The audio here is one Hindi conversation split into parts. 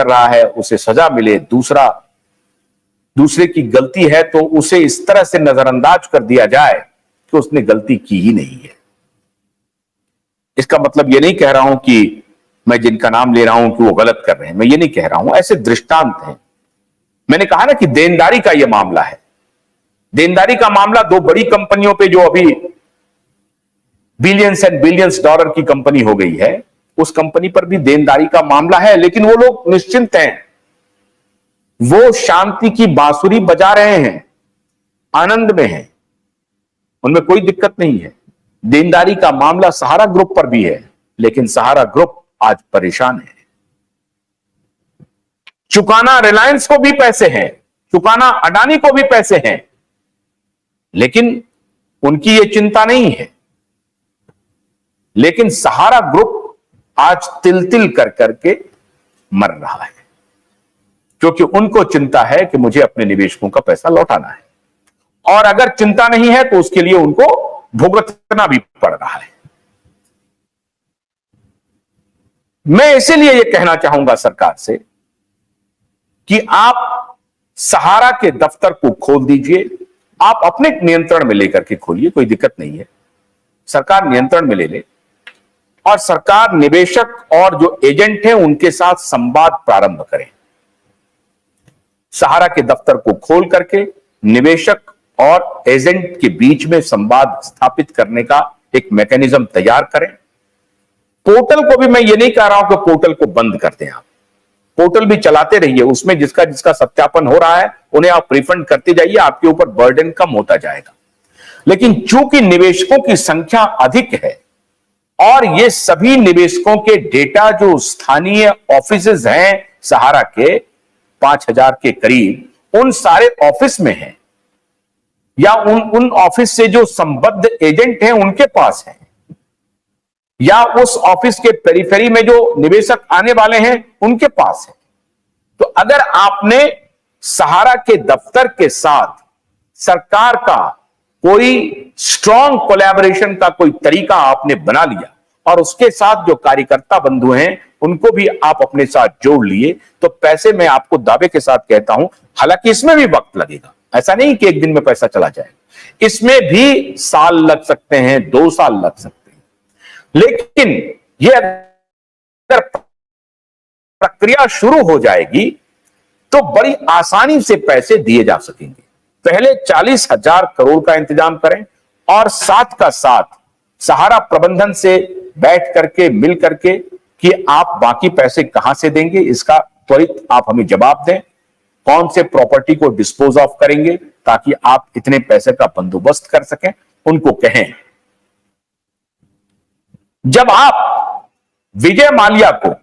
कर रहा है उसे सजा मिले, दूसरे की गलती है तो उसे इस तरह से नजरअंदाज कर दिया जाए कि उसने गलती की ही नहीं है। इसका मतलब यह नहीं कह रहा हूं कि मैं जिनका नाम ले रहा हूं कि वो गलत कर रहे हैं, मैं ये नहीं कह रहा हूं, ऐसे दृष्टांत हैं। मैंने कहा ना कि देनदारी का यह मामला है। देनदारी का मामला दो बड़ी कंपनियों पे, जो अभी बिलियंस एंड बिलियंस डॉलर की कंपनी हो गई है, उस कंपनी पर भी देनदारी का मामला है, लेकिन वो लोग निश्चिंत हैं, वो शांति की बांसुरी बजा रहे हैं, आनंद में हैं, उनमें कोई दिक्कत नहीं है। देनदारी का मामला सहारा ग्रुप पर भी है, लेकिन सहारा ग्रुप आज परेशान है। चुकाना रिलायंस को भी पैसे हैं, चुकाना अडानी को भी पैसे हैं, लेकिन उनकी यह चिंता नहीं है। लेकिन सहारा ग्रुप आज तिल तिल कर करके मर रहा है, क्योंकि उनको चिंता है कि मुझे अपने निवेशकों का पैसा लौटाना है, और अगर चिंता नहीं है तो उसके लिए उनको भुगतना भी पड़ रहा है। मैं इसीलिए यह कहना चाहूंगा सरकार से कि आप सहारा के दफ्तर को खोल दीजिए, आप अपने नियंत्रण में लेकर के खोलिए, कोई दिक्कत नहीं है, सरकार नियंत्रण में ले ले, और सरकार निवेशक और जो एजेंट हैं उनके साथ संवाद प्रारंभ करें। सहारा के दफ्तर को खोल करके निवेशक और एजेंट के बीच में संवाद स्थापित करने का एक मैकेनिज्म तैयार करें। पोर्टल को भी मैं ये नहीं कह रहा हूं कि पोर्टल को बंद कर दें, आप पोर्टल भी चलाते रहिए, उसमें जिसका जिसका सत्यापन हो रहा है उन्हें आप रिफंड करते जाइए, आपके ऊपर बर्डन कम होता जाएगा। लेकिन चूंकि निवेशकों की संख्या अधिक है और ये सभी निवेशकों के डेटा जो स्थानीय ऑफिसेज हैं सहारा के 5000 के करीब, उन सारे ऑफिस में हैं, या उन ऑफिस से जो संबद्ध एजेंट हैं उनके पास है, या उस ऑफिस के पेरिफेरी में जो निवेशक आने वाले हैं उनके पास है। तो अगर आपने सहारा के दफ्तर के साथ सरकार का कोई स्ट्रॉन्ग कोलैबोरेशन का कोई तरीका आपने बना लिया और उसके साथ जो कार्यकर्ता बंधु हैं उनको भी आप अपने साथ जोड़ लिए, तो पैसे मैं आपको दावे के साथ कहता हूं, हालांकि इसमें भी वक्त लगेगा, ऐसा नहीं कि एक दिन में पैसा चला जाएगा, इसमें भी साल लग सकते हैं, 2 साल लग सकते हैं, लेकिन यह अगर प्रक्रिया शुरू हो जाएगी तो बड़ी आसानी से पैसे दिए जा सकेंगे। पहले 40,000 करोड़ का इंतजाम करें और साथ का साथ सहारा प्रबंधन से बैठ करके मिल करके कि आप बाकी पैसे कहां से देंगे, इसका त्वरित आप हमें जवाब दें। कौन से प्रॉपर्टी को डिस्पोज ऑफ करेंगे ताकि आप इतने पैसे का बंदोबस्त कर सकें, उनको कहें। जब आप विजय माल्या को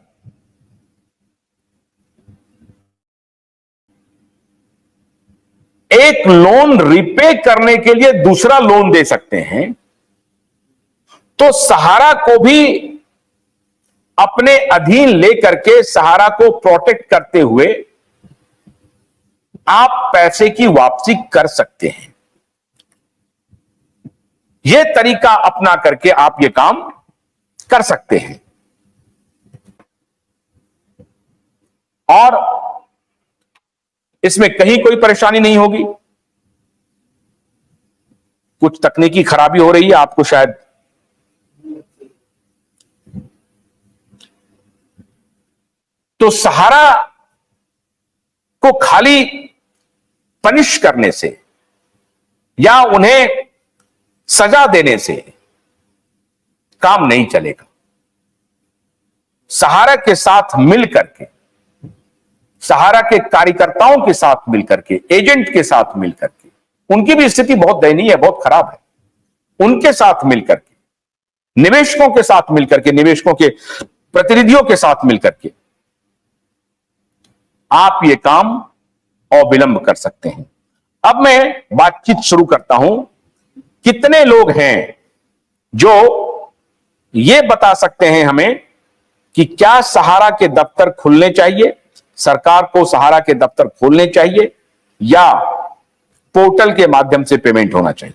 एक लोन रिपे करने के लिए दूसरा लोन दे सकते हैं, तो सहारा को भी अपने अधीन लेकर के सहारा को प्रोटेक्ट करते हुए आप पैसे की वापसी कर सकते हैं। यह तरीका अपना करके आप यह काम कर सकते हैं, और इसमें कहीं कोई परेशानी नहीं होगी। कुछ तकनीकी खराबी हो रही है, आपको शायद तो सहारा को खाली पनिश करने से या उन्हें सजा देने से काम नहीं चलेगा। सहारा के साथ मिलकर के, सहारा के कार्यकर्ताओं के साथ मिलकर के, एजेंट के साथ मिलकर के, उनकी भी स्थिति बहुत दयनीय है, बहुत खराब है, उनके साथ मिलकर के, निवेशकों के साथ मिलकर के, निवेशकों के प्रतिनिधियों के साथ मिलकर के आप ये काम अविलंब कर सकते हैं। अब मैं बातचीत शुरू करता हूं। कितने लोग हैं जो ये बता सकते हैं हमें कि क्या सहारा के दफ्तर खुलने चाहिए, सरकार को सहारा के दफ्तर खोलने चाहिए, या पोर्टल के माध्यम से पेमेंट होना चाहिए?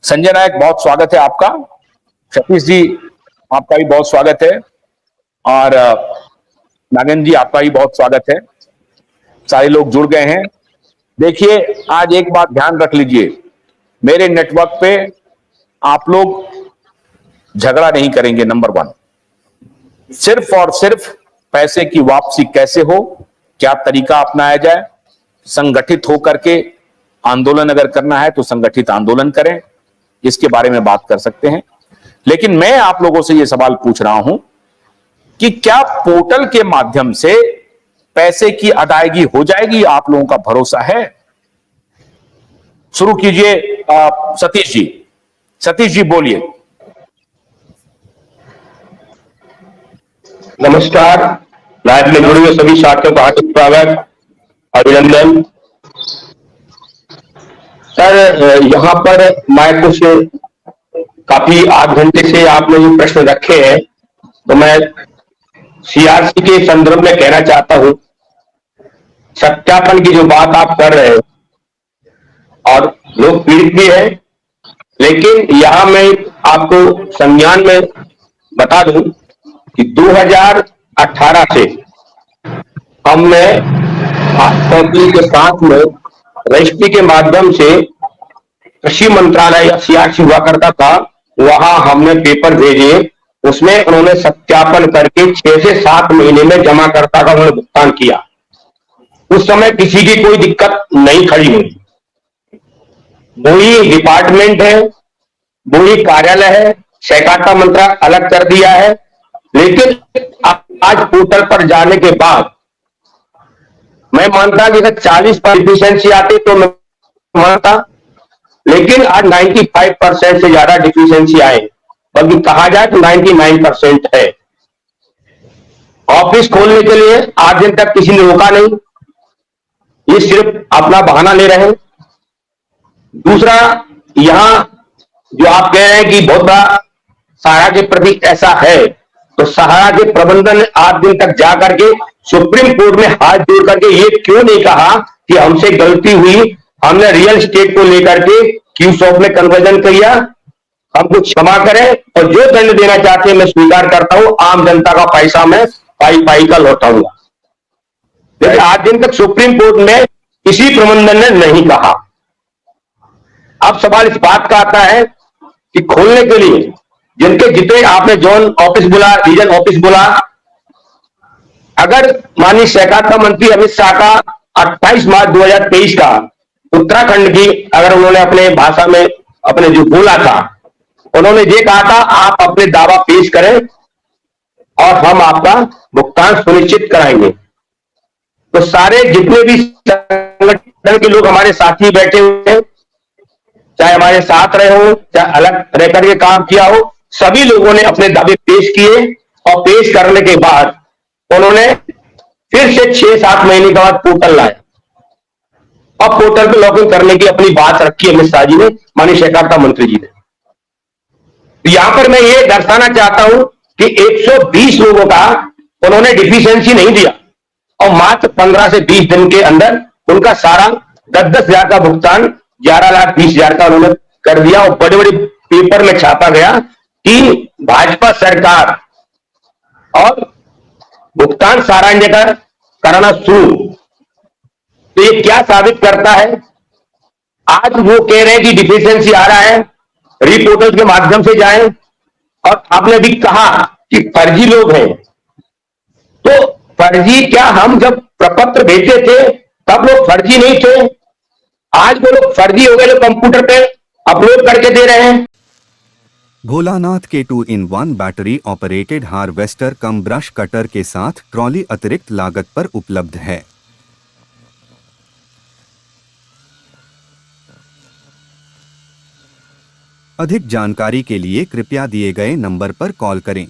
संजय नायक, बहुत स्वागत है आपका। सतीश जी, आपका भी बहुत स्वागत है। और नागेंद्र जी आपका भी बहुत स्वागत है। सारे लोग जुड़ गए हैं। देखिए, आज एक बात ध्यान रख लीजिए, मेरे नेटवर्क पे आप लोग झगड़ा नहीं करेंगे। नंबर वन, सिर्फ और सिर्फ पैसे की वापसी कैसे हो, क्या तरीका अपनाया जाए, संगठित होकर के आंदोलन अगर करना है तो संगठित आंदोलन करें, इसके बारे में बात कर सकते हैं। लेकिन मैं आप लोगों से यह सवाल पूछ रहा हूं कि क्या पोर्टल के माध्यम से पैसे की अदायगी हो जाएगी? आप लोगों का भरोसा है? शुरू कीजिए सतीश जी। सतीश जी बोलिए। नमस्कार। लाइव में जुड़े हुए सभी साथियों का हार्दिक स्वागत, अभिनंदन। सर, यहाँ पर मैं कुछ काफी आध घंटे से आपने जो प्रश्न रखे हैं, तो मैं सीआरसी के संदर्भ में कहना चाहता हूं। सत्यापन की जो बात आप कर रहे हो और लोग पीड़ित भी है, लेकिन यहां मैं आपको संज्ञान में बता दूं कि 2018 से हमने कंपनी के साथ में रजिस्ट्री के माध्यम से कृषि मंत्रालय या सीआरसी हुआ करता था, वहां हमने पेपर भेजे, उसमें उन्होंने सत्यापन करके 6 से 7 महीने में जमाकर्ता का उन्होंने भुगतान किया। उस समय किसी की कोई दिक्कत नहीं खड़ी हुई। वही डिपार्टमेंट है, वही कार्यालय है, सहकारिता मंत्रालय अलग कर दिया है, लेकिन आज पोर्टल पर जाने के बाद मैं मानता कि अगर 40% डिफिशियंसी आती तो मैं मानता, लेकिन आज 95% से ज्यादा डिफिशियंसी आए, बल्कि कहा जाए तो 99% है। ऑफिस खोलने के लिए आज दिन तक किसी ने रोका नहीं, ये सिर्फ अपना बहाना ले रहे हैं। दूसरा, यहां जो आप कह रहे हैं कि बहुत बड़ा सहारा के प्रति ऐसा है, तो सहारा के प्रबंधन ने आज दिन तक जा करके सुप्रीम कोर्ट में हाथ जोड़ करके ये क्यों नहीं कहा कि हमसे गलती हुई, हमने रियल एस्टेट को लेकर के क्यू शॉप में कन्वर्जन किया, हमको क्षमा करें, और जो दंड देना चाहते हैं मैं स्वीकार करता हूं। आम जनता का पैसा मैं पाई का लौटाऊंगा। लेकिन आज दिन तक सुप्रीम कोर्ट में किसी प्रबंधन ने नहीं कहा। अब सवाल इस बात का आता है कि खोलने के लिए जिनके जितने आपने जोन ऑफिस बोला, रीजन ऑफिस बोला, अगर माननीय सहकारिता मंत्री अमित शाह का 28 मार्च 2023 का उत्तराखंड की अगर उन्होंने अपने भाषा में अपने जो बोला था, उन्होंने ये कहा था आप अपने दावा पेश करें और हम आपका भुगतान सुनिश्चित कराएंगे। तो सारे जितने भी संगठन के लोग हमारे साथी बैठे हुए हैं, चाहे हमारे साथ रहे हो, चाहे अलग रह करके काम किया हो, सभी लोगों ने अपने दावे पेश किए, और पेश करने के बाद उन्होंने फिर से 6-7 महीने के बाद पोर्टल लाया, और पोर्टल पे लॉगिन करने की अपनी बात रखी अमित शाह जी ने, माननीय सहकारिता मंत्री जी ने। तो यहां पर मैं ये दर्शाना चाहता हूं कि 120 लोगों का उन्होंने डिफिशियंसी नहीं दिया, और मात्र 15 से 20 दिन के अंदर उनका सारा 10-10 हजार का भुगतान 11,20,000 का उन्होंने कर दिया, और बड़े बड़े पेपर में छापा गया कि भाजपा सरकार और भुगतान सारांश का कराना शुरू। तो ये क्या साबित करता है? आज वो कह रहे हैं कि डिफिशियंसी आ रहा है, रिपोर्टल के माध्यम से जाएं, और आपने भी कहा कि फर्जी लोग हैं। तो फर्जी क्या, हम जब प्रपत्र भेजते थे तब लोग फर्जी नहीं थे? आज वो लोग फर्जी हो गए, लोग कंप्यूटर पे अपलोड करके दे रहे हैं। भोलानाथ के 2-in-1 बैटरी ऑपरेटेड हार्वेस्टर कम ब्रश कटर के साथ ट्रॉली अतिरिक्त लागत पर उपलब्ध है। अधिक जानकारी के लिए कृपया दिए गए नंबर पर कॉल करें।